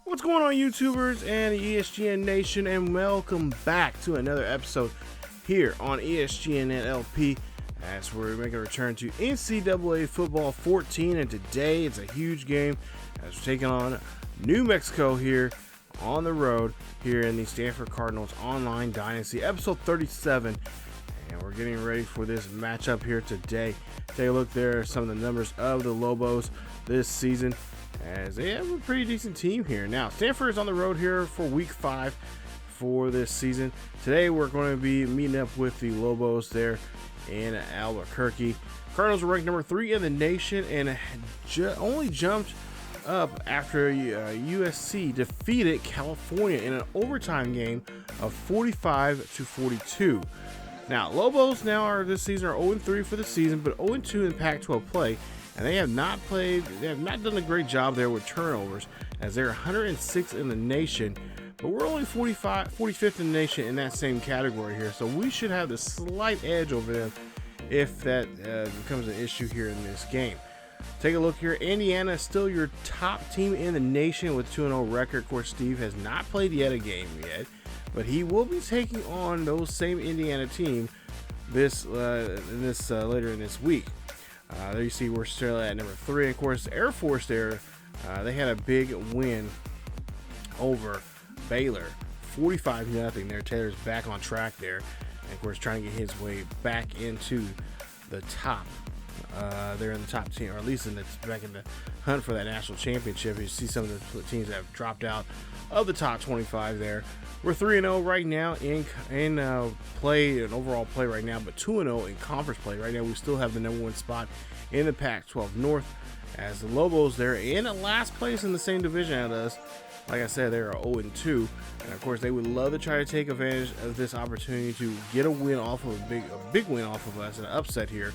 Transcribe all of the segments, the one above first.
What's going on, YouTubers and ESGN Nation, and welcome back to another episode here on ESGNet LP, as we're making a return to NCAA Football 14, and today it's a huge game as we're taking on New Mexico here on the road here in the Stanford Cardinals Online Dynasty, episode 37, and we're getting ready for this matchup here today. Take a look there at some of the numbers of the Lobos this season, as they have a pretty decent team here. Now, Stanford is on the road here for week 5 for this season. Today, we're going to be meeting up with the Lobos there in Albuquerque. Cardinals are ranked number 3 in the nation and only jumped up after USC defeated California in an overtime game of 45-42. Now, Lobos this season are 0-3 for the season, but 0-2 in Pac-12 play. And they have not done a great job there with turnovers, as they're 106 in the nation, but we're only 45th in the nation in that same category here. So we should have the slight edge over them if that becomes an issue here in this game. Take a look here. Indiana is still your top team in the nation with 2-0 record. Of course, Steve has not played a game yet, but he will be taking on those same Indiana team later in this week. There you see we're still at number 3. Of course, Air Force there, they had a big win over Baylor, 45-0 there. Taylor's back on track there, and of course trying to get his way back into the top. They're in the top 10, or at least back in the hunt for that national championship. You see some of the teams that have dropped out of the top 25 there. We're 3-0 right now in play and overall play right now, but 2-0 in conference play right now. We still have the number 1 spot in the Pac-12 North, as the Lobos, they're in last place in the same division as us. Like I said, they're 0-2, and of course they would love to try to take advantage of this opportunity to get a win off of a big win off of us, an upset here.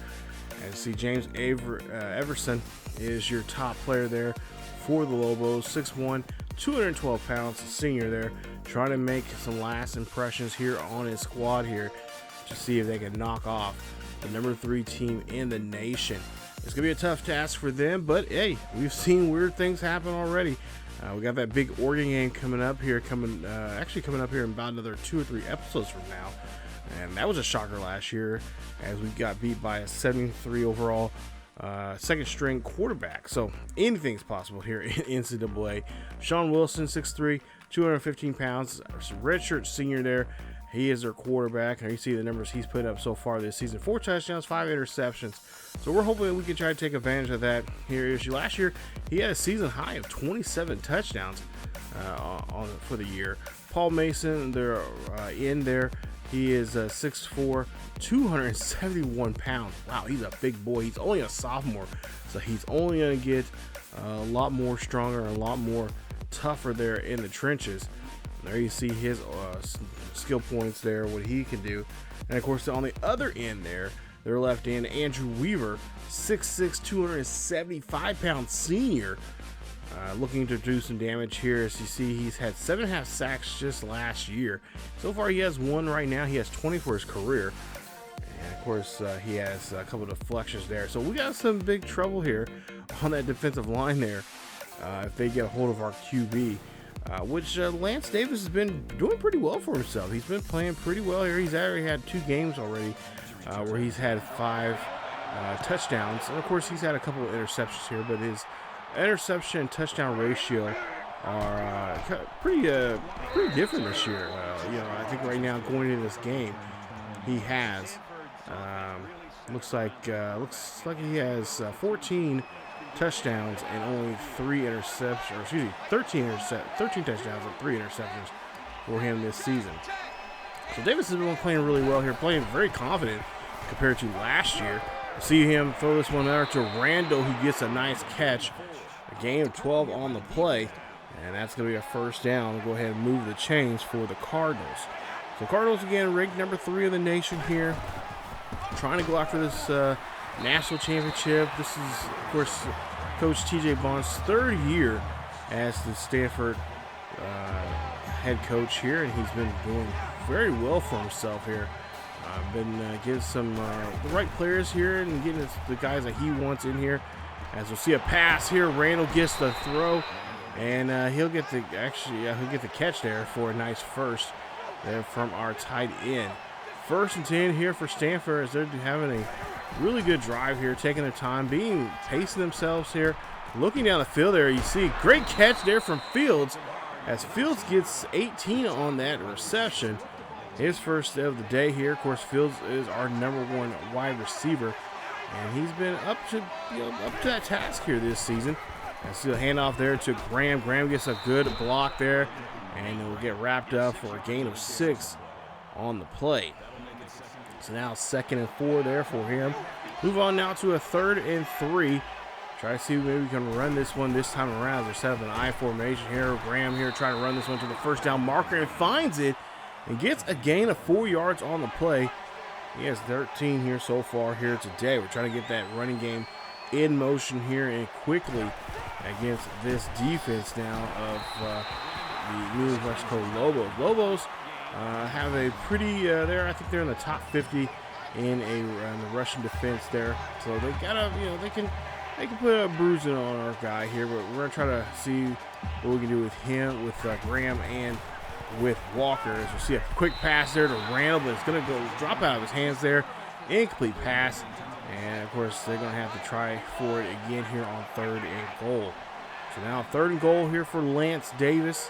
And see, James Everson is your top player there for the Lobos, 6'1", 212 pounds, senior there, trying to make some last impressions here on his squad here to see if they can knock off the number 3 team in the nation. It's gonna be a tough task for them, but hey, we've seen weird things happen already. We got that big Oregon game coming up here in about another 2 or 3 episodes from now. And that was a shocker last year, as we got beat by a 73 overall second string quarterback. So anything's possible here in NCAA. Sean Wilson, 6'3", 215 pounds, redshirt senior there. He is their quarterback. And you see the numbers he's put up so far this season: 4 touchdowns, 5 interceptions. So we're hoping that we can try to take advantage of that here. Last year, he had a season high of 27 touchdowns for the year. Paul Mason, they're in there. He is 6'4", 271 pounds. Wow, he's a big boy. He's only a sophomore, so he's only going to get a lot more stronger and a lot more tougher there in the trenches. There you see his skill points there, what he can do. And of course, on the other end there, their left end, Andrew Weaver, 6'6", 275 pound senior. Looking to do some damage here. As you see, he's had 7.5 sacks just last year. So far, he has 1 right now. He has 20 for his career. And of course, he has a couple of deflections there. So we got some big trouble here on that defensive line there if they get a hold of our QB, which Lance Davis has been doing pretty well for himself. He's been playing pretty well here. He's already had 2 games already where he's had 5 touchdowns. And of course, he's had a couple of interceptions here, but his interception and touchdown ratio are pretty different this year. I think right now going into this game, he has looks like he has 14 touchdowns and only 3 interceptions, or excuse me, 13 touchdowns and 3 interceptions for him this season. So Davis has been playing really well here, playing very confident compared to last year. See him throw this one out to Randall, who gets a nice catch. A gain of 12 on the play, and that's going to be a first down. We'll go ahead and move the chains for the Cardinals. So Cardinals again ranked number 3 in the nation here, trying to go after this national championship. This is, of course, Coach TJ Bond's 3rd year as the Stanford head coach here, and he's been doing very well for himself here. Been getting some the right players here and getting the guys that he wants in here. As we'll see a pass here, Randall gets the throw, And he'll get the catch there for a nice first there from our tight end. 1st and 10 here for Stanford as they're having a really good drive here, taking their time, pacing themselves here. Looking down the field there, you see great catch there from Fields as Fields gets 18 on that reception. His first of the day here. Of course, Fields is our #1 wide receiver, and he's been up to that task here this season. And see a handoff there to Graham. Graham gets a good block there, and it will get wrapped up for a gain of 6 on the play. So now 2nd and 4 there for him. Move on now to a 3rd and 3. Try to see maybe we can run this one this time around. They're set up an I formation here. Graham here trying to run this one to the first down marker and finds it and gets a gain of 4 yards on the play. He has 13 here so far here today. We're trying to get that running game in motion here and quickly against this defense now of the New Mexico Lobos. Lobos have a pretty, I think they're in the top 50 in the Russian defense there. So they gotta, they can put a bruising on our guy here, but we're gonna try to see what we can do with him, with Graham and with Walker. As we see a quick pass there to Randall, but it's gonna drop out of his hands there. Incomplete pass. And, of course, they're going to have to try for it again here on 3rd and goal. So now 3rd and goal here for Lance Davis.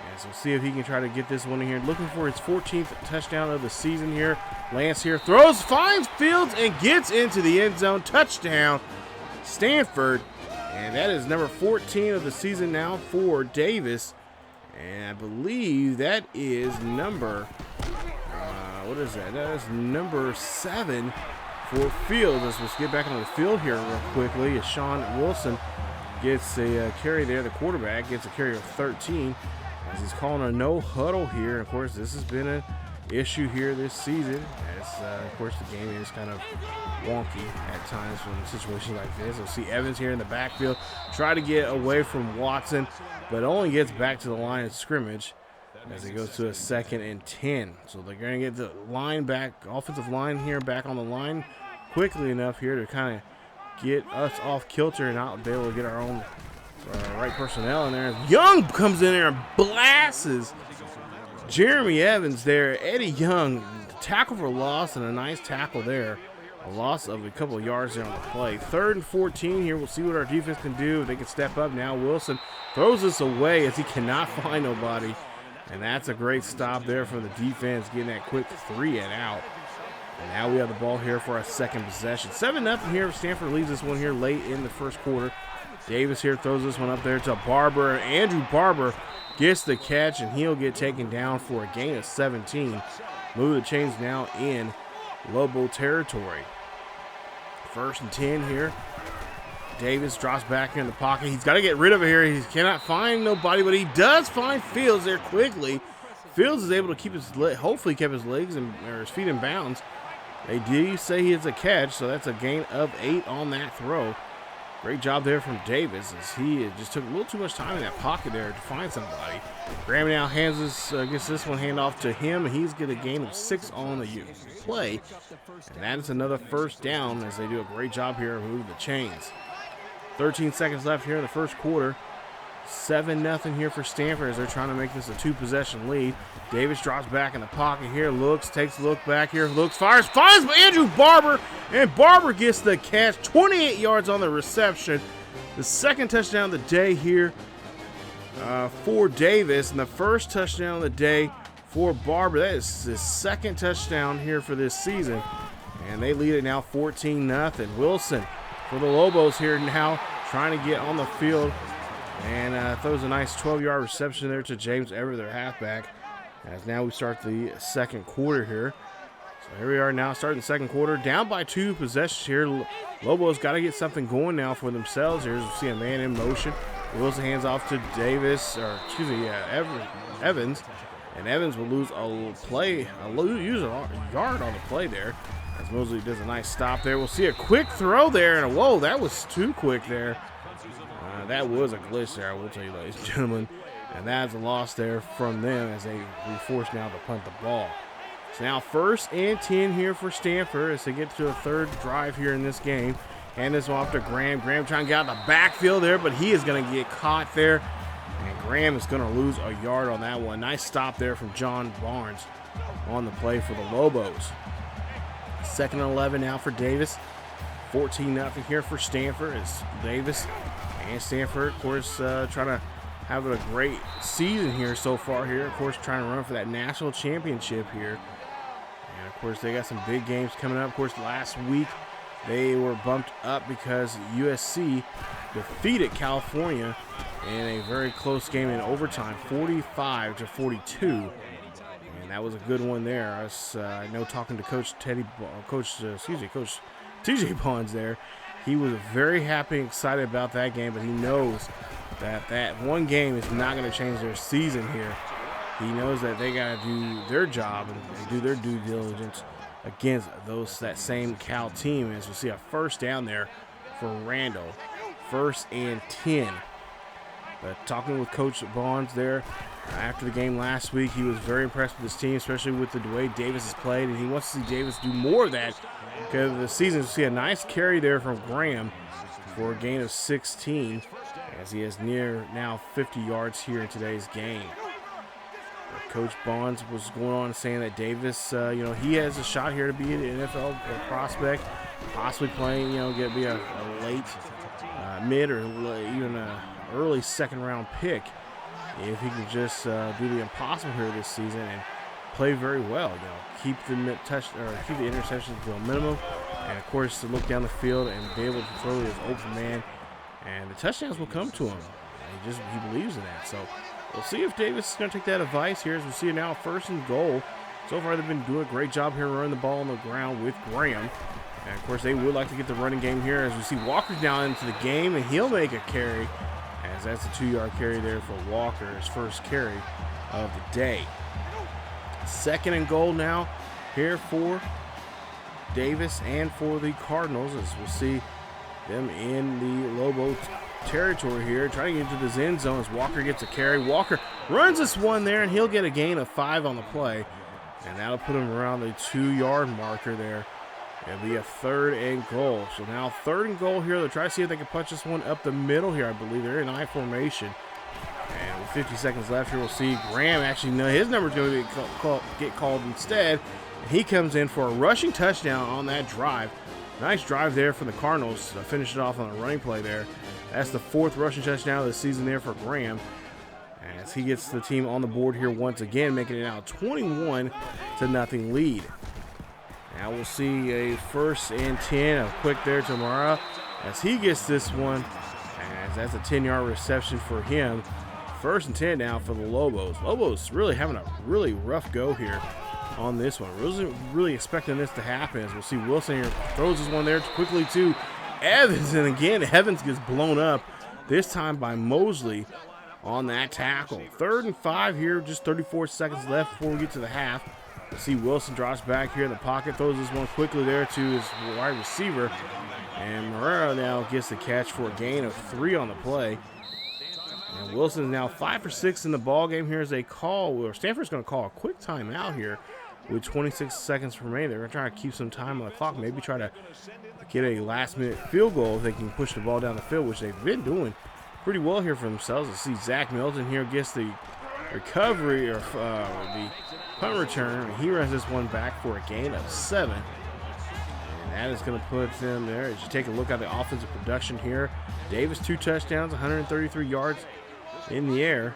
And so we'll see if he can try to get this one in here. Looking for his 14th touchdown of the season here. Lance here throws, finds Fields, and gets into the end zone. Touchdown, Stanford. And that is number 14 of the season now for Davis. And I believe that is number, what is that? That is number 7. For Fields. Let's get back on the field here real quickly as Sean Wilson gets a carry there. The quarterback gets a carry of 13 as he's calling a no huddle here. Of course, this has been an issue here this season as, of course, the game is kind of wonky at times when situations like this. We'll see Evans here in the backfield try to get away from Watson, but only gets back to the line of scrimmage as it goes to a 2nd and 10. So they're going to get the line back, offensive line here back on the line quickly enough here to kind of get us off kilter and not be able to get our own right personnel in there. Young comes in there and blasts Jeremy Evans there. Eddie Young, tackle for loss and a nice tackle there. A loss of a couple of yards there on the play. 3rd and 14 here. We'll see what our defense can do. If they can step up now. Wilson throws this away as he cannot find nobody. And that's a great stop there from the defense, getting that quick 3 and out. And now we have the ball here for our 2nd possession. 7-0 here. Stanford leads this one here late in the 1st quarter. Davis here throws this one up there to Barber. Andrew Barber gets the catch, and he'll get taken down for a gain of 17. Move the chains now in Lobo territory. 1st and 10 here. Davis drops back in the pocket. He's got to get rid of it here. He cannot find nobody, but he does find Fields there quickly. Fields is able to keep his hopefully kept his legs or his feet in bounds. They do say he has a catch, so that's a gain of 8 on that throw. Great job there from Davis as he just took a little too much time in that pocket there to find somebody. Graham now gets this one handoff to him, and he's getting a gain of 6 on the play. And that is another 1st down as they do a great job here of moving the chains. 13 seconds left here in the 1st quarter. 7-0 here for Stanford as they're trying to make this a 2-possession lead. Davis drops back in the pocket here, takes a look back here, fires, finds Andrew Barber, and Barber gets the catch. 28 yards on the reception. The 2nd touchdown of the day here for Davis, and the 1st touchdown of the day for Barber. That is his 2nd touchdown here for this season, and they lead it now 14-0. Wilson for the Lobos here now trying to get on the field. And throws a nice 12-yard reception there to James Everett, their halfback. As now we start the 2nd quarter here. So here we are now starting the 2nd quarter. Down by 2 possessions here. Lobos got to get something going now for themselves here. As we see a man in motion. Wilson hands off to Evans. And Evans will lose use a yard on the play there. As Mosley does a nice stop there. We'll see a quick throw there. And whoa, that was too quick there. That was a glitch there, I will tell you, ladies and gentlemen. And that's a loss there from them as they be forced now to punt the ball. So now 1st and 10 here for Stanford as they get to a 3rd drive here in this game. Hand this off to Graham. Graham trying to get out of the backfield there, but he is going to get caught there Graham is going to lose a yard on that one. Nice stop there from John Barnes on the play for the Lobos. 2nd and 11 now for Davis. 14-0 here for Stanford. It's Davis and Stanford, of course, trying to have a great season here so far here. Of course, trying to run for that national championship here. And, of course, they got some big games coming up. Of course, last week they were bumped up because USC defeated California in a very close game in overtime, 45-42. And that was a good one there. I know talking to Coach TJ Bonds there, he was very happy and excited about that game, but he knows that that one game is not going to change their season here. He knows that they got to do their job and do their due diligence against that same Cal team. As we see a first down there for Randall, 1st and 10. But talking with Coach Bonds there after the game last week, he was very impressed with his team, especially with the way Davis has played, and he wants to see Davis do more of that because of the season. We see a nice carry there from Graham for a gain of 16, as he has near now 50 yards here in today's game. Coach Bonds was going on saying that Davis, he has a shot here to be an NFL prospect, possibly playing, be a late, mid, or even an early 2nd round pick if he can just do the impossible here this season and play very well. Keep the interceptions to a minimum, and of course to look down the field and be able to throw his open man, and the touchdowns will come to him. He believes in that. So we'll see if Davis is going to take that advice here, as we see now 1st and goal. So far they've been doing a great job here running the ball on the ground with Graham. And of course they would like to get the running game here, as we see Walker's now into the game, and he'll make a carry, as that's a 2-yard carry there for Walker, his first carry of the day. 2nd and goal now here for Davis and for the Cardinals, as we'll see them in the Lobo territory here, trying to get into the end zone as Walker gets a carry. Walker runs this one there, and he'll get a gain of 5 on the play, and that'll put him around the 2-yard marker there. It'll be a 3rd and goal. So now 3rd and goal here. They'll try to see if they can punch this one up the middle here. I believe they're in I formation. And with 50 seconds left here, we'll see Graham actually, his number's going to get called instead. And he comes in for a rushing touchdown on that drive. Nice drive there for the Cardinals to finish it off on a running play there. That's the 4th rushing touchdown of the season there for Graham, as he gets the team on the board here once again, making it now a 21-0 lead. Now we'll see a 1st and 10, a quick there to Mara, as he gets this one, as that's a 10-yard reception for him. 1st and 10 now for the Lobos. Lobos really having a really rough go here on this one. Wasn't really expecting this to happen, as we'll see Wilson here throws this one there quickly to Evans, and again Evans gets blown up, this time by Mosley on that tackle. 3rd and 5 here, just 34 seconds left before we get to the half. We'll see Wilson drops back here in the pocket, throws this one quickly there to his wide receiver, and Marrero now gets the catch for a gain of 3 on the play. And Wilson's now 5 for 6 in the ball game. Here's a call where Stanford's going to call a quick timeout here with 26 seconds remaining. They're going to try to keep some time on the clock, maybe try to get a last-minute field goal if they can push the ball down the field, which they've been doing pretty well here for themselves. I see Zach Milton here gets the recovery, or the punt return, and he runs this one back for a gain of 7. And that is going to put them there. As you take a look at the offensive production here, Davis 2 touchdowns, 133 yards in the air.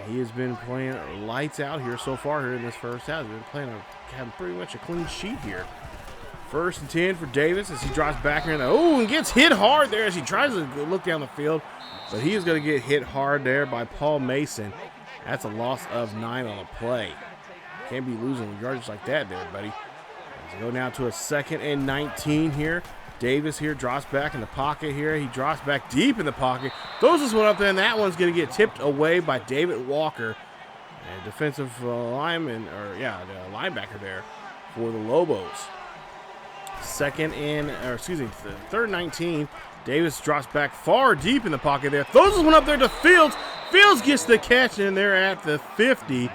He has been playing lights out here so far here in this first half. He's been having pretty much a clean sheet here. 1st and 10 for Davis as he drops back here. And gets hit hard there as he tries to look down the field. But he is going to get hit hard there by Paul Mason. That's a loss of 9 on the play. Can't be losing yardage like that there, buddy. As we go now to a 2nd and 19 here. Davis here drops back in the pocket here. He drops back deep in the pocket. Throws this one up there, and that one's going to get tipped away by David Walker, a defensive lineman, the linebacker there for the Lobos. 3rd and 19. Davis drops back far deep in the pocket there. Throws this one up there to Fields. Fields gets the catch, and they're at the 50.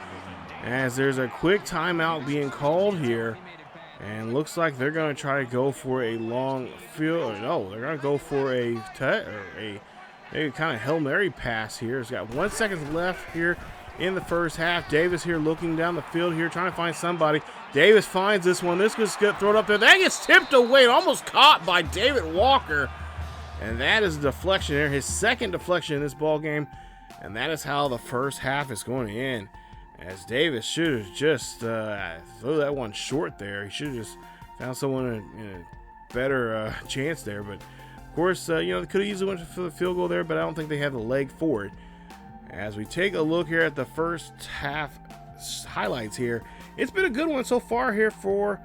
As there's a quick timeout being called here. And looks like they're going to try to go for a long field. No, they're going to go for a Maybe kind of Hail Mary pass here. He's got 1 second left here in the first half. Davis here looking down the field here, trying to find somebody. Davis finds this one. This gets thrown up there. That gets tipped away, almost caught by David Walker. And that is a deflection there, his second deflection in this ball game. And that is how the first half is going to end. As Davis should have just threw that one short there. He should have just found someone in a better chance there. But of course, they could have easily went for the field goal there, but I don't think they had the leg for it. As we take a look here at the first half highlights here, it's been a good one so far here for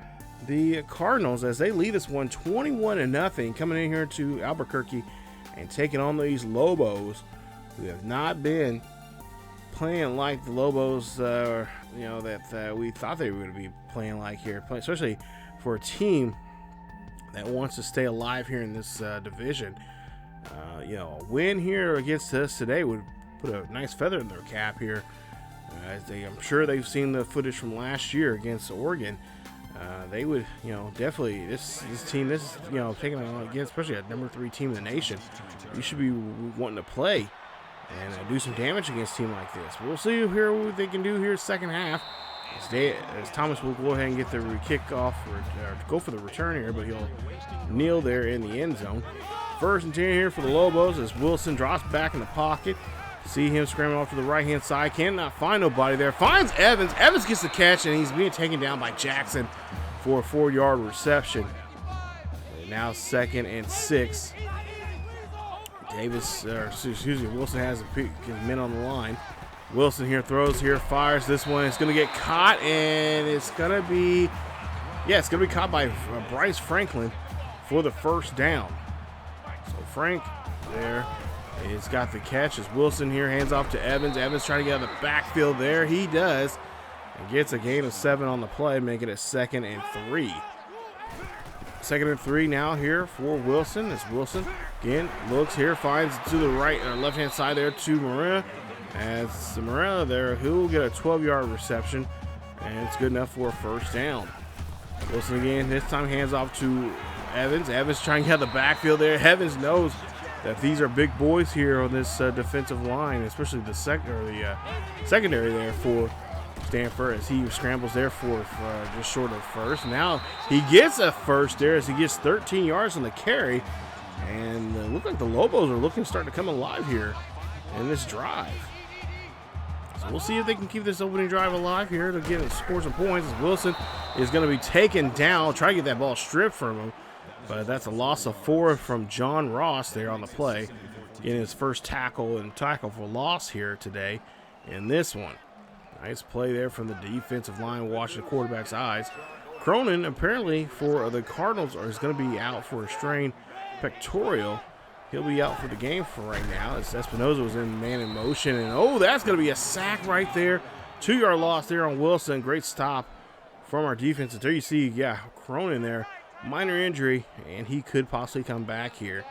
the Cardinals as they lead this one 21-0, coming in here to Albuquerque and taking on these Lobos, who have not been playing like the Lobos, that we thought they would be playing like here, especially for a team that wants to stay alive here in this division. A win here against us today would put a nice feather in their cap here. I'm sure they've seen the footage from last year against Oregon. They would, definitely this team, taking on against, especially a number 3 team in the nation, you should be wanting to play and do some damage against a team like this. We'll see here what they can do here second half. As Thomas will go ahead and get the kickoff or go for the return here, but he'll kneel there in the end zone. 1st and 10 here for the Lobos as Wilson drops back in the pocket. See him scrambling off to the right-hand side. Cannot find nobody there. Finds Evans. Evans gets the catch, and he's being taken down by Jackson for a 4-yard reception. And now 2nd and 6. Wilson has his men on the line. Wilson here throws here, fires. This one is going to get caught, and it's going to be caught by Bryce Franklin for the first down. So Frank there has got the catch as Wilson here hands off to Evans. Evans trying to get out of the backfield there. He does, and gets a gain of 7 on the play, making it 2nd and 3. 2nd and 3 now here for Wilson as Wilson again looks here, finds to the right or left-hand side there to Morena. As Morena there, who will get a 12-yard reception, and it's good enough for a first down. Wilson again, this time hands off to Evans. Evans trying to get out of the backfield there. Evans knows that these are big boys here on this defensive line, especially the secondary there for Stanford, as he scrambles there for just short of first. Now he gets a first there as he gets 13 yards on the carry, and look like the Lobos are looking to start to come alive here in this drive. So we'll see if they can keep this opening drive alive here to get score some points, as Wilson is going to be taken down, try to get that ball stripped from him. But that's a loss of 4 from John Ross there on the play, getting his first tackle for loss here today in this one. Nice play there from the defensive line, watching the quarterback's eyes. Cronin, apparently, for the Cardinals, is going to be out for a strained pectoral. He'll be out for the game for right now, as Espinoza was in man in motion. And, that's going to be a sack right there. 2-yard loss there on Wilson. Great stop from our defense. And there you see, Cronin there. Minor injury, and he could possibly come back here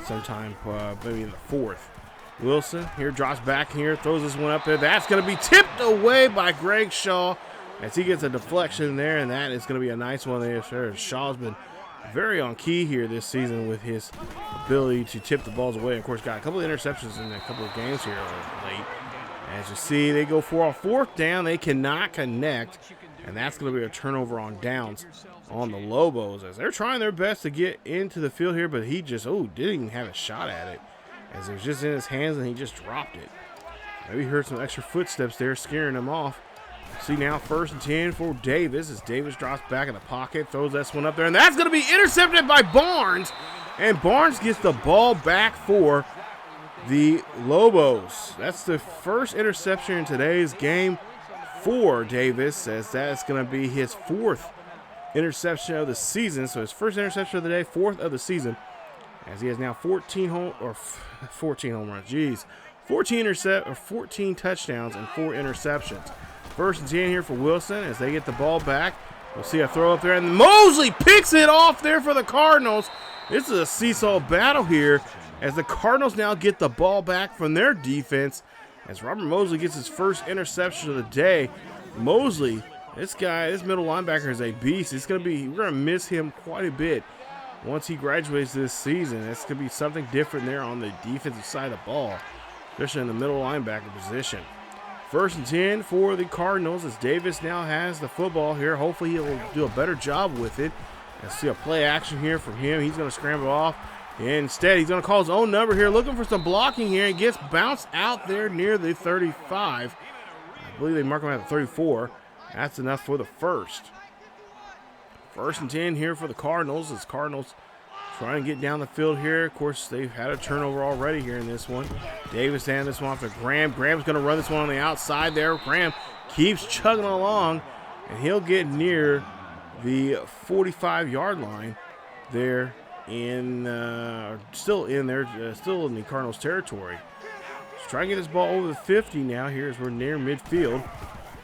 sometime, maybe in the 4th. Wilson here drops back here, throws this one up there. That's going to be tipped away by Greg Shaw as he gets a deflection there, and that is going to be a nice one there. Shaw's been very on key here this season with his ability to tip the balls away. Of course, got a couple of interceptions in a couple of games here late. As you see, they go for a 4th down. They cannot connect, and that's going to be a turnover on downs on the Lobos, as they're trying their best to get into the field here, but he just didn't even have a shot at it, as it was just in his hands and he just dropped it. Maybe he heard some extra footsteps there scaring him off. See now 1st and 10 for Davis, as Davis drops back in the pocket, throws this one up there, and that's going to be intercepted by Barnes, and Barnes gets the ball back for the Lobos. That's the first interception in today's game for Davis, as that's going to be his 4th interception of the season. So his first interception of the day, 4th of the season, as he has now 14 home runs. Jeez, 14 touchdowns and 4 interceptions. 1st and 10 here for Wilson as they get the ball back. We'll see a throw up there, and Mosley picks it off there for the Cardinals. This is a seesaw battle here as the Cardinals now get the ball back from their defense, as Robert Mosley gets his first interception of the day. Mosley, this middle linebacker is a beast. We're gonna miss him quite a bit once he graduates this season. This could be something different there on the defensive side of the ball, especially in the middle linebacker position. 1st and 10 for the Cardinals as Davis now has the football here. Hopefully he'll do a better job with it. Let's see a play action here from him. He's going to scramble off. Instead, he's going to call his own number here, looking for some blocking here. He gets bounced out there near the 35. I believe they mark him at the 34. That's enough for the first. 1st and 10 here for the Cardinals as Cardinals trying to get down the field here. Of course, they've had a turnover already here in this one. Davis handing this one off to Graham. Graham's going to run this one on the outside there. Graham keeps chugging along, and he'll get near the 45-yard line there still in the Cardinals territory. Just trying to get this ball over the 50 now here as we're near midfield.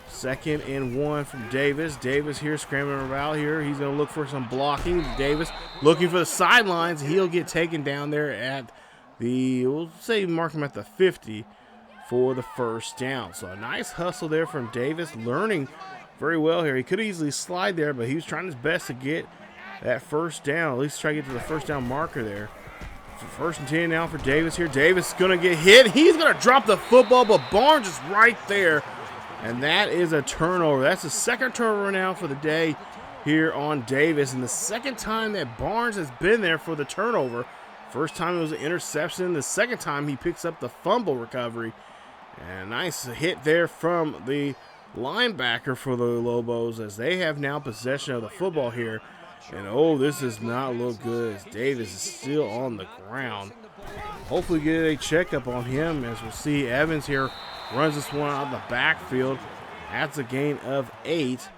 2nd and 1 from Davis. Davis here scrambling around here. He's going to look for some blocking. Davis looking for the sidelines. He'll get taken down there at the, we'll say mark him at the 50 for the 1st down. So a nice hustle there from Davis, learning very well here. He could easily slide there, but he was trying his best to get that 1st down, at least try to get to the 1st down marker there. 1st and 10 now for Davis here. Davis is going to get hit. He's going to drop the football, but Barnes is right there. And that is a turnover. That's the 2nd turnover now for the day here on Davis. And the 2nd time that Barnes has been there for the turnover. 1st time it was an interception. The 2nd time he picks up the fumble recovery. And a nice hit there from the linebacker for the Lobos as they have now possession of the football here. And oh, this does not look good as Davis is still on the ground. Hopefully get a checkup on him as we'll see Evans here runs this one out of the backfield. That's a gain of 8.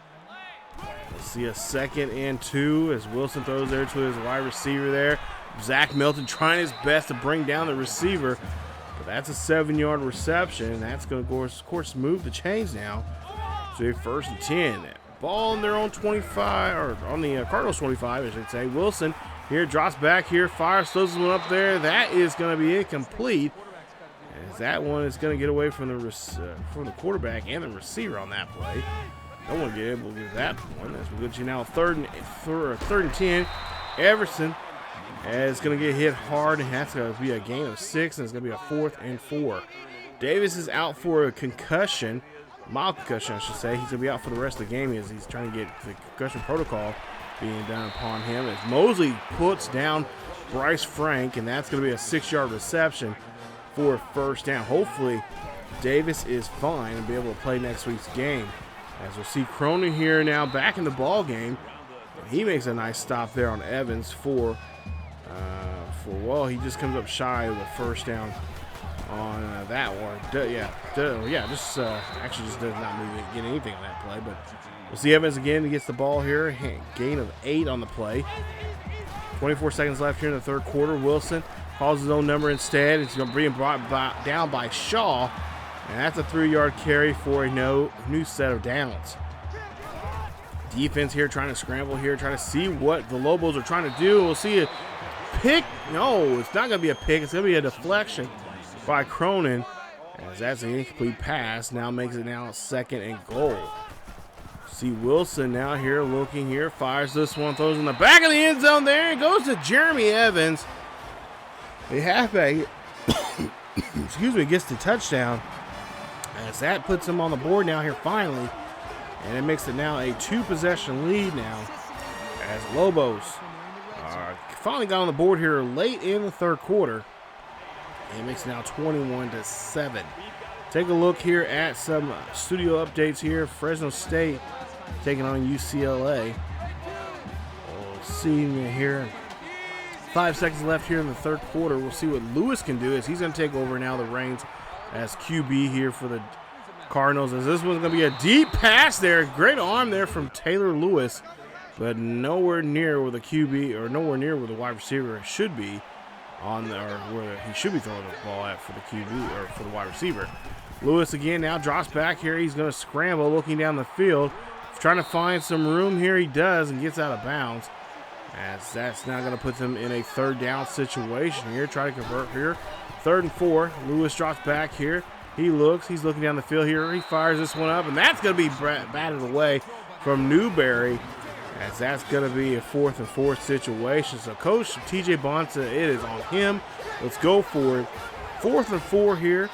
We'll see a 2nd and 2 as Wilson throws there to his wide receiver there. Zach Milton trying his best to bring down the receiver. But that's a 7-yard reception. That's going to, of course, move the chains now. So 1st and 10. Ball on their own 25, or on the Cardinals 25, I should say. Wilson here drops back here, fires, throws one up there. That is going to be incomplete. As that one is going to get away from the quarterback and the receiver on that play. No one get able to get that one. As we get you now 3rd and 10. Everson is going to get hit hard, and that's going to be a gain of 6, and it's going to be a 4th and 4. Davis is out for a concussion. Mild concussion, I should say. He's going to be out for the rest of the game as he's trying to get the concussion protocol being done upon him. As Mosley puts down Bryce Frank, and that's going to be a 6-yard reception for 1st down. Hopefully, Davis is fine and be able to play next week's game. As we'll see Cronin here now back in the ball game. He makes a nice stop there on Evans for well, he just comes up shy of the 1st down on that one. Actually just does not move get anything on that play, but we'll see Evans again. He gets the ball here, gain of 8 on the play. 24 seconds left here in the 3rd quarter. Wilson calls his own number instead. It's going to be brought down by Shaw, and that's a 3-yard carry for a new set of downs. Defense here trying to scramble here, trying to see what the Lobos are trying to do. We'll see a pick. No, it's not going to be a pick. It's going to be a deflection by Cronin, as that's an incomplete pass. Now makes it now 2nd and goal. See Wilson now here looking here, fires this one, throws in the back of the end zone there, and goes to Jeremy Evans. The halfback, gets the touchdown, as that puts him on the board now here finally, and it makes it now a 2-possession lead now, as Lobos finally got on the board here late in the 3rd quarter. It makes it now 21-7. Take a look here at some studio updates here. Fresno State taking on UCLA. We'll see here. 5 seconds left here in the 3rd quarter. We'll see what Lewis can do as he's going to take over now the reins as QB here for the Cardinals. As this one's going to be a deep pass there. Great arm there from Taylor Lewis, but nowhere near where the QB or nowhere near where the wide receiver should be where he should be throwing the ball at for the QB or for the wide receiver. Lewis again now drops back here. He's going to scramble looking down the field. Trying to find some room here. He does and gets out of bounds. As that's now going to put them in a 3rd down situation here. Try to convert here. 3rd and 4. Lewis drops back here. He looks. He's looking down the field here. He fires this one up, and that's going to be batted away from Newberry. as that's going to be a 4th and 4 situation. So Coach TJ Bonta, it is on him. Let's go for it. 4th and 4 here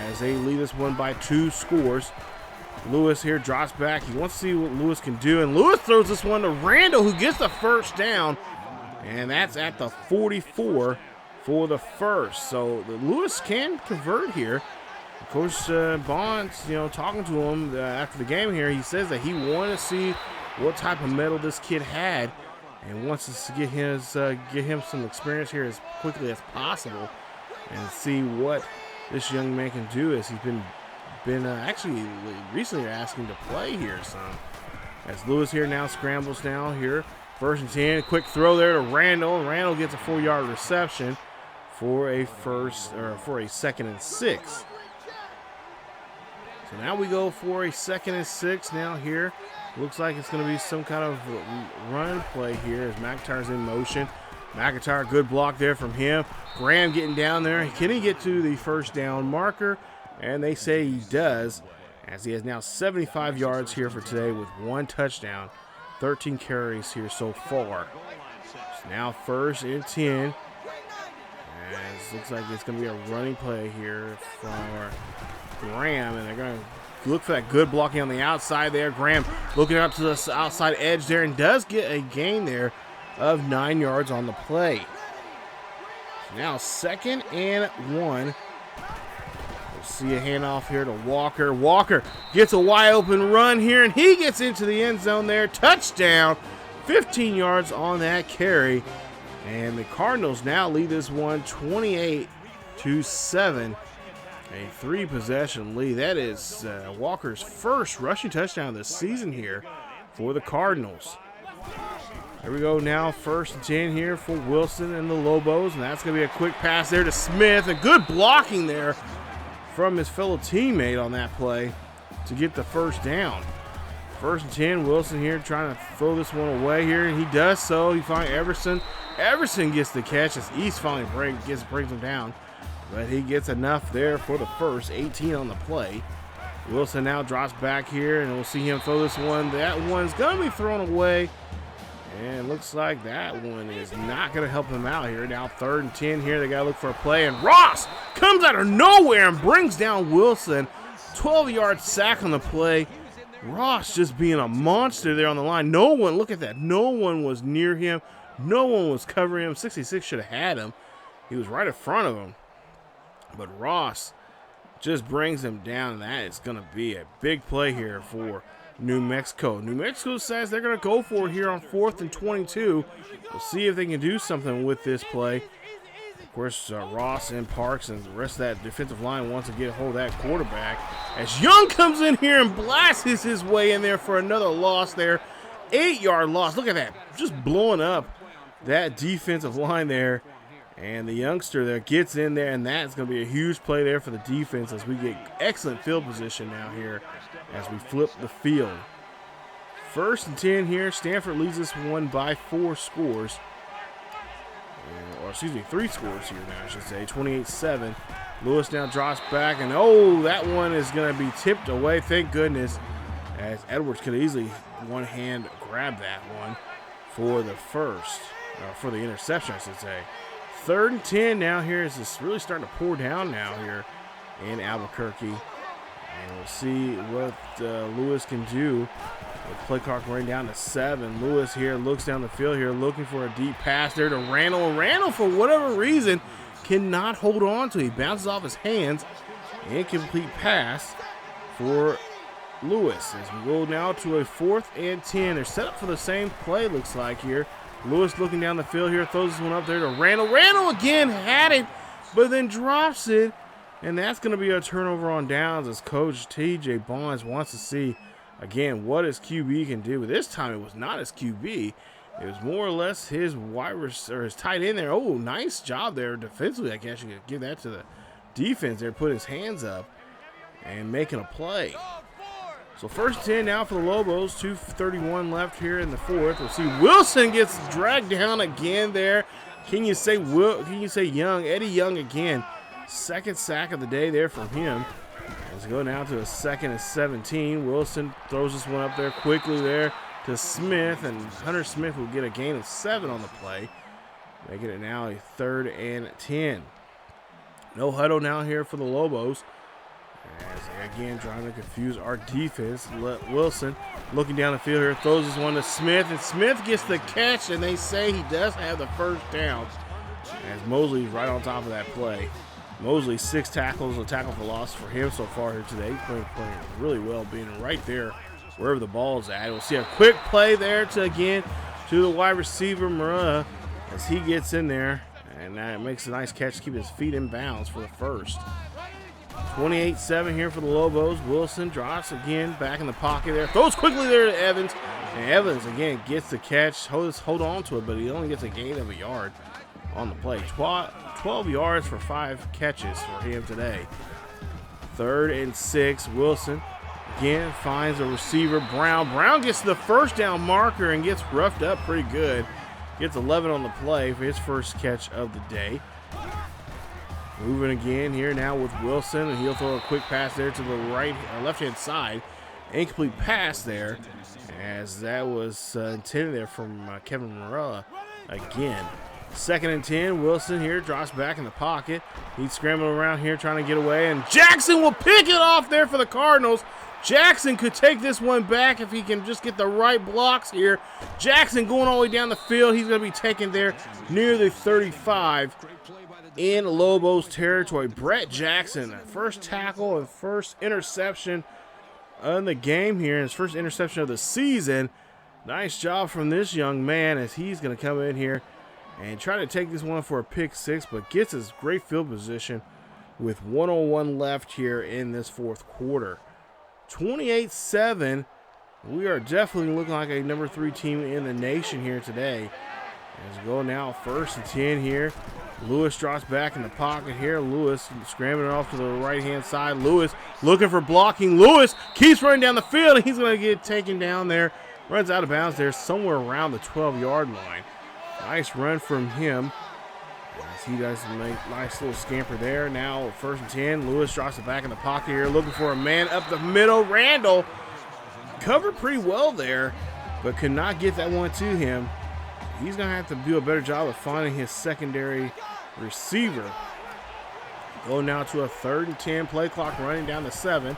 as they lead this one by 2 scores. Lewis here drops back. He wants to see what Lewis can do, and Lewis throws this one to Randall, who gets the first down, and that's at the 44 for the first. So the Lewis can convert here. Coach Bonds, talking to him after the game here, he says that he wanted to see what type of medal this kid had and wants us to get him some experience here as quickly as possible and see what this young man can do, as he's been actually recently asking to play here some. As Lewis here now scrambles now here. 1st and 10, quick throw there to Randall, and Randall gets a 4-yard reception for a 2nd and 6. So now we go for a 2nd and 6 now here. Looks like it's going to be some kind of run play here as McIntyre's in motion. McIntyre, good block there from him. Graham getting down there. Can he get to the first down marker? And they say he does, as he has now 75 yards here for today with 1 touchdown, 13 carries here so far. So now 1st and 10. As looks like it's going to be a running play here for Graham, and they're going to look for that good blocking on the outside there. Graham looking up to the outside edge there and does get a gain there of 9 yards on the play. So now 2nd and 1. We'll see a handoff here to Walker. Walker gets a wide open run here, and he gets into the end zone there. Touchdown, 15 yards on that carry. And the Cardinals now lead this one 28-7. A 3-possession lead. That is Walker's first rushing touchdown of the season here for the Cardinals. Here we go now, 1st and 10 here for Wilson and the Lobos, and that's going to be a quick pass there to Smith. A good blocking there from his fellow teammate on that play to get the first down. 1st and 10, Wilson here trying to throw this one away here, and he does so. He finds Everson. Everson gets the catch as East finally brings him down. But he gets enough there for the first, 18 on the play. Wilson now drops back here, and we'll see him throw this one. That one's going to be thrown away. And looks like that one is not going to help him out here. Now 3rd and 10 here. They got to look for a play. And Ross comes out of nowhere and brings down Wilson. 12-yard sack on the play. Ross just being a monster there on the line. No one, look at that. No one was near him. No one was covering him. 66 should have had him. He was right in front of him. But Ross just brings him down. That is going to be a big play here for New Mexico. New Mexico says they're going to go for it here on 4th and 22. We'll see if they can do something with this play. Of course, Ross and Parks and the rest of that defensive line wants to get a hold of that quarterback. As Young comes in here and blasts his way in there for another loss there. 8-yard loss. Look at that. Just blowing up that defensive line there. And the youngster there gets in there, and that's going to be a huge play there for the defense as we get excellent field position now here as we flip the field. 1st and 10 here. Stanford leads this one by 4 scores. Or excuse me, 3 scores here now, I should say. 28-7. Lewis now drops back, and oh, that one is going to be tipped away. Thank goodness, as Edwards could easily one-hand grab that one for the first, for the interception, I should say. 3rd and 10 now here as it's really starting to pour down now here in Albuquerque. And we'll see what Lewis can do. The play clock running down to 7. Lewis here looks down the field here looking for a deep pass there to Randall. And Randall, for whatever reason, cannot hold on to it. He bounces off his hands. Incomplete pass for Lewis. As we go now to a 4th and 10. They're set up for the same play, looks like here. Lewis looking down the field here, throws this one up there to Randall. Randall again had it, but then drops it. And that's going to be a turnover on downs as Coach TJ Bonds wants to see, again, what his QB can do. But this time it was not his QB. It was more or less his his tight end there. Oh, nice job there defensively. I guess you could give that to the defense there. Put his hands up and making a play. So 1st and 10 now for the Lobos. 2:31 left here in the 4th. We'll see Wilson gets dragged down again there. Can you say Young? Eddie Young again. 2nd sack of the day there from him. Let's go now to a 2nd and 17. Wilson throws this one up there quickly there to Smith, and Hunter Smith will get a gain of 7 on the play, making it now a 3rd and 10. No huddle now here for the Lobos, as they again trying to confuse our defense. Wilson looking down the field here, throws this one to Smith, and Smith gets the catch, and they say he does have the first down, as Mosley's right on top of that play. Mosley, 6 tackles, a tackle for loss for him so far here today. He's playing really well, being right there wherever the ball is at. We'll see a quick play there to the wide receiver, Murrah, as he gets in there, and that makes a nice catch to keep his feet in bounds for the first. 28-7 here for the Lobos. Wilson drops again back in the pocket there. Throws quickly there to Evans. And Evans again gets the catch. Hold on to it, but he only gets a gain of a yard on the play. 12 yards for 5 catches for him today. 3rd and 6. Wilson again finds a receiver, Brown. Brown gets the first down marker and gets roughed up pretty good. Gets 11 on the play for his first catch of the day. Moving again here now with Wilson, and he'll throw a quick pass there to the left-hand side. Incomplete pass there, as that was intended there from Kevin Morella again. 2nd and 10. Wilson here drops back in the pocket. He's scrambling around here trying to get away, and Jackson will pick it off there for the Cardinals. Jackson could take this one back if he can just get the right blocks here. Jackson going all the way down the field. He's going to be taken there near the 35 in Lobos territory. Brett Jackson, first tackle and first interception in the game here, and his first interception of the season. Nice job from this young man, as he's going to come in here and try to take this one for a pick 6, but gets his great field position with 1:01 left here in this 4th quarter. 28-7. We are definitely looking like a number 3 team in the nation here today. As we go now 1st and 10 here. Lewis drops back in the pocket here. Lewis scrambling off to the right-hand side. Lewis looking for blocking. Lewis keeps running down the field, and he's going to get taken down there. Runs out of bounds there somewhere around the 12-yard line. Nice run from him, as he does a nice little scamper there. Now 1st and 10. Lewis drops it back in the pocket here, looking for a man up the middle. Randall covered pretty well there, but could not get that one to him. He's going to have to do a better job of finding his secondary receiver. Go now to a 3rd and 10. Play clock running down to 7.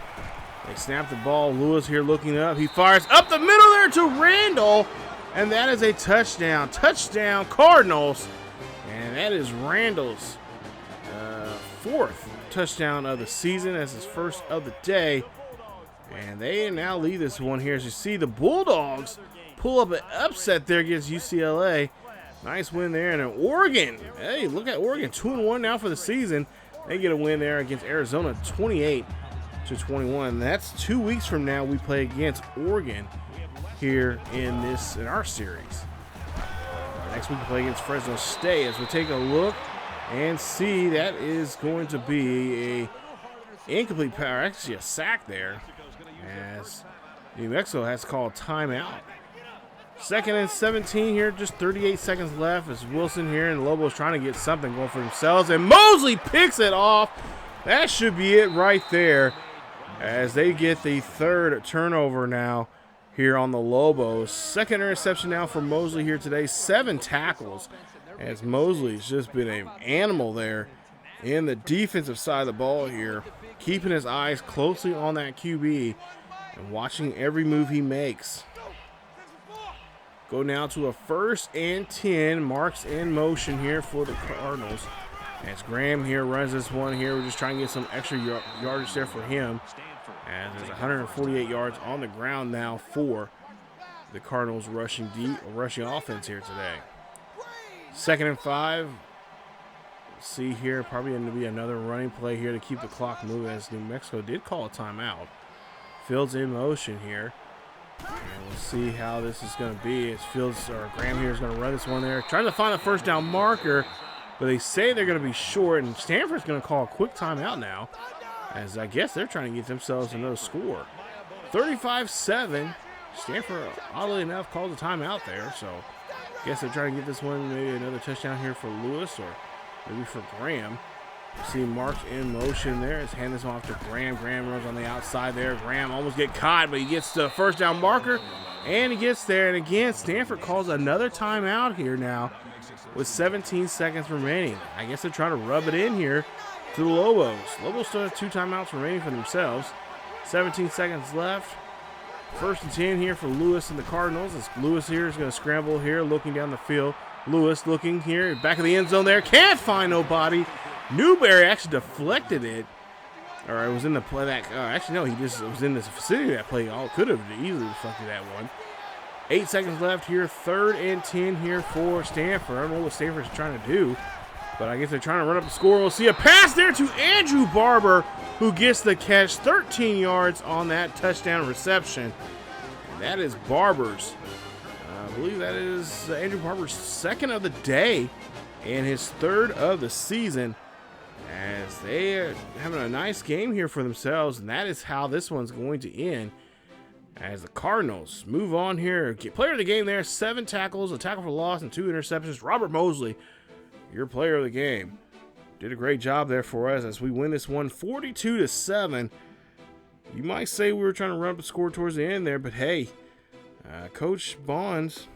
They snap the ball. Lewis here looking up. He fires up the middle there to Randall, and that is a touchdown. Touchdown, Cardinals. And that is Randall's 4th touchdown of the season. That's his first of the day. And they now lead this one here. As you see, the Bulldogs pull up an upset there against UCLA. Nice win there. And Oregon, hey, look at Oregon, 2-1 now for the season. They get a win there against Arizona, 28-21. That's 2 weeks from now. We play against Oregon here in our series. Next week we play against Fresno State. As we take a look and see, that is going to be a incomplete power, actually a sack there, as New Mexico has called timeout. 2nd and 17 here, just 38 seconds left as Wilson here and Lobos trying to get something going for themselves, and Mosley picks it off. That should be it right there, as they get the 3rd turnover now here on the Lobos. 2nd interception now for Mosley here today. 7 tackles, as Mosley's just been an animal there in the defensive side of the ball here, keeping his eyes closely on that QB and watching every move he makes. Go now to a 1st and 10. Marks in motion here for the Cardinals, as Graham here runs this one here. We're just trying to get some extra yardage there for him, as there's 148 yards on the ground now for the Cardinals rushing offense here today. 2nd and 5. See here, probably going to be another running play here to keep the clock moving, as New Mexico did call a timeout. Fields in motion here. And we'll see how this is going to be. It's Graham here is going to run this one there, trying to find a 1st down marker, but they say they're going to be short, and Stanford's going to call a quick timeout now, as I guess they're trying to get themselves another score. 35-7. Stanford, oddly enough, called a timeout there, so I guess they're trying to get this one, maybe another touchdown here for Lewis or maybe for Graham. See Marks in motion there. Let's hand this off to Graham. Graham runs on the outside there. Graham almost get caught, but he gets the 1st down marker. And he gets there, and again, Stanford calls another timeout here now with 17 seconds remaining. I guess they're trying to rub it in here to the Lobos. Lobos still have 2 timeouts remaining for themselves. 17 seconds left. 1st and 10 here for Lewis and the Cardinals. As Lewis here is going to scramble here, looking down the field. Lewis looking here, back of the end zone there. Can't find nobody. Newberry actually deflected it. Or it was in the play that, actually no, he just was in this vicinity of that play. All could have easily deflected that one. 8 seconds left here, 3rd and 10 here for Stanford. I don't know what Stanford's trying to do, but I guess they're trying to run up the score. We'll see a pass there to Andrew Barber, who gets the catch, 13 yards on that touchdown reception. And that is Barber's. I believe that is Andrew Barber's 2nd of the day and his 3rd of the season, as they are having a nice game here for themselves, and that is how this one's going to end. As the Cardinals move on here, player of the game there, 7 tackles, a tackle for loss, and 2 interceptions. Robert Mosley, your player of the game, did a great job there for us as we win this one 42-7. You might say we were trying to run up the score towards the end there, but hey, Coach Bonds,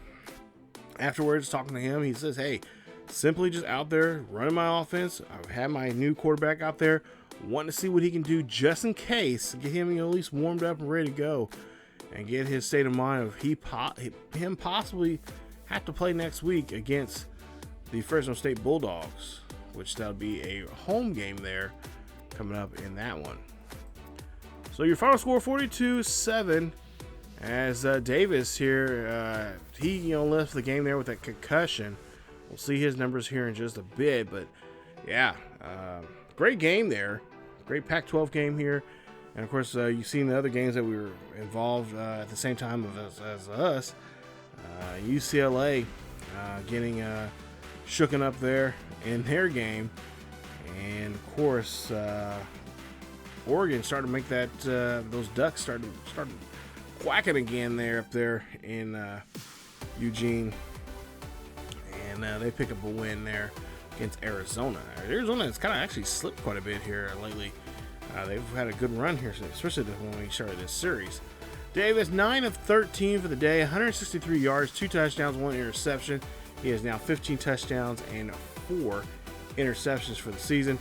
afterwards talking to him, he says, hey, simply just out there running my offense. I've had my new quarterback out there, wanting to see what he can do just in case, get him at least warmed up and ready to go, and get his state of mind of him possibly have to play next week against the Fresno State Bulldogs, which that'll be a home game there coming up in that one. So your final score 42-7 as Davis here, he left the game there with a concussion. We'll see his numbers here in just a bit, but yeah, great game there. Great Pac-12 game here. And of course, you've seen the other games that we were involved at the same time as us. UCLA getting shooken up there in their game. And of course, Oregon started to make that, those Ducks started quacking again there up there in Eugene. And they pick up a win there against Arizona. Arizona has kind of actually slipped quite a bit here lately. They've had a good run here, especially when we started this series. Davis, 9 of 13 for the day, 163 yards, 2 touchdowns, 1 interception. He has now 15 touchdowns and 4 interceptions for the season.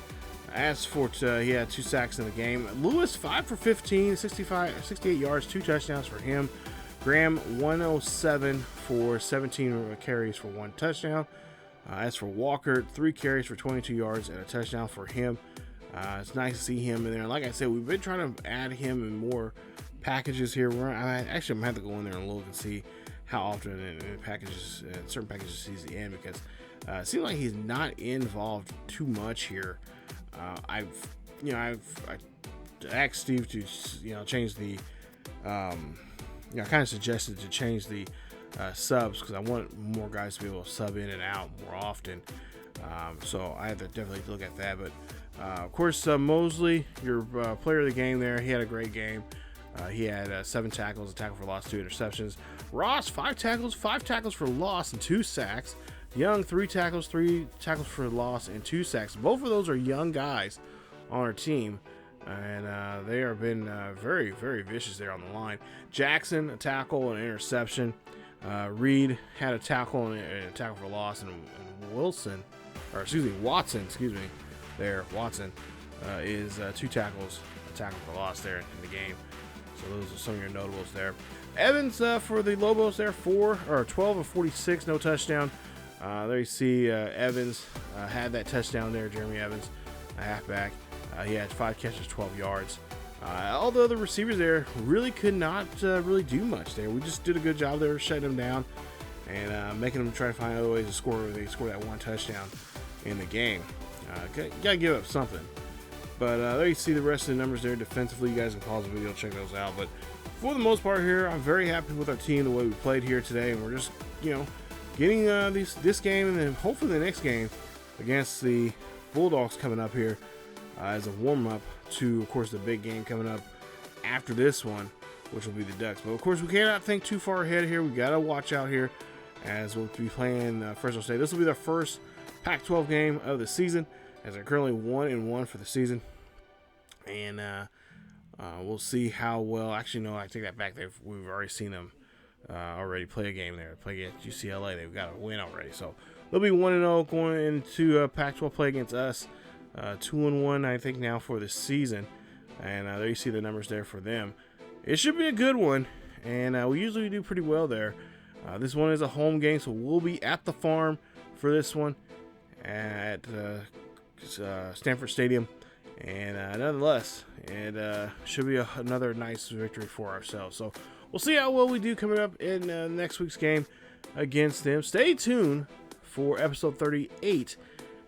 As for he had 2 sacks in the game. Lewis, 5 for 15, 68 yards, 2 touchdowns for him. Graham, 107 for 17 carries for 1 touchdown. As for Walker, 3 carries for 22 yards and a touchdown for him. It's nice to see him in there. Like I said, we've been trying to add him in more packages here. I'm gonna have to go in there and look and see how often in packages, certain packages he's in, because it seems like he's not involved too much here. I asked Steve to change the I kind of suggested to change the subs, because I want more guys to be able to sub in and out more often. So I have to definitely look at that. But of course, Mosley, your player of the game there, he had a great game. He had 7 tackles, a tackle for loss, 2 interceptions. Ross, 5 tackles for loss, and 2 sacks. Young, 3 tackles for loss, and 2 sacks. Both of those are young guys on our team, and they have been very, very vicious there on the line. Jackson, a tackle and an interception. Reed had a tackle and a tackle for loss, and Watson is 2 tackles, a tackle for loss there in the game. So those are some of your notables there. Evans for the Lobos there, 12 of 46, no touchdown. There you see Evans had that touchdown there. Jeremy Evans, a halfback. He had 5 catches, 12 yards. All the other receivers there really could not really do much there. We just did a good job there shutting them down and making them try to find other ways to score. They scored that 1 touchdown in the game. Gotta give up something. But there you see the rest of the numbers there defensively. You guys can pause the video, check those out. But for the most part here, I'm very happy with our team, the way we played here today. And we're just, getting this game and then hopefully the next game against the Bulldogs coming up here as a warm-up to, of course, the big game coming up after this one, which will be the Ducks. But, of course, we cannot think too far ahead here. We got to watch out here as we'll be playing Fresno State. This will be their first Pac-12 game of the season, as they're currently 1-1 for the season. And we'll see how well. Actually, no, I take that back. We've already seen them already play a game there. Play against UCLA. They've got a win already. So they'll be 1-0 going into Pac-12 play against us. 2-1, I think, now for the season. And there you see the numbers there for them. It should be a good one. And we usually do pretty well there. This one is a home game, so we'll be at the farm for this one at Stanford Stadium. And nonetheless, it should be another nice victory for ourselves. So we'll see how well we do coming up in next week's game against them. Stay tuned for episode 38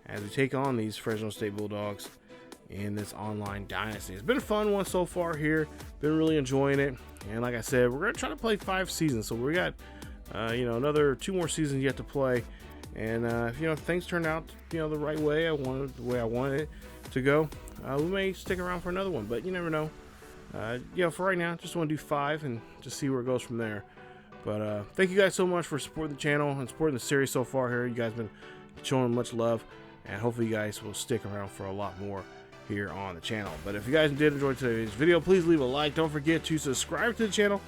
as we take on these Fresno State Bulldogs in this online dynasty. It's been a fun one so far here. Been really enjoying it. And like I said, we're going to try to play 5 seasons. So we got, another 2 more seasons yet to play. And, if things turn out, the right way, the way I wanted it to go, we may stick around for another one. But you never know. For right now, just want to do 5 and just see where it goes from there. But thank you guys so much for supporting the channel and supporting the series so far here. You guys have been showing much love. And hopefully you guys will stick around for a lot more here on the channel. But if you guys did enjoy today's video, please leave a like. Don't forget to subscribe to the channel.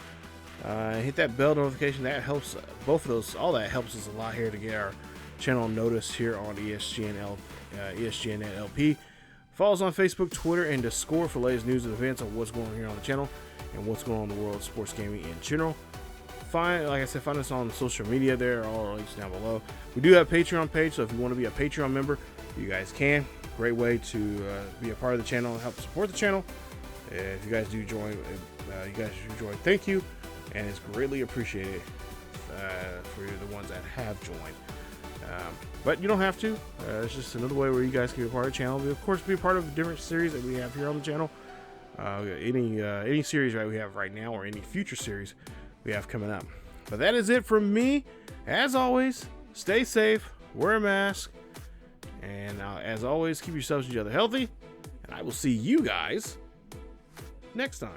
Hit that bell notification. That helps both of those. All that helps us a lot here to get our channel noticed here on ESGNet LP. Follow us on Facebook, Twitter, and Discord for latest news and events on what's going on here on the channel and what's going on in the world of sports gaming in general. Like I said, find us on social media. There are all links down below. We do have a Patreon page, so if you want to be a Patreon member, you guys can. Great way to be a part of the channel and help support the channel. If you guys do join, thank you, and it's greatly appreciated for the ones that have joined. But you don't have to. It's just another way where you guys can be a part of the channel. We, of course, be a part of different series that we have here on the channel. Any series we have right now, or any future series we have coming up. But that is it from me. As always, stay safe, wear a mask, and as always, keep yourselves and each other healthy. And I will see you guys next time.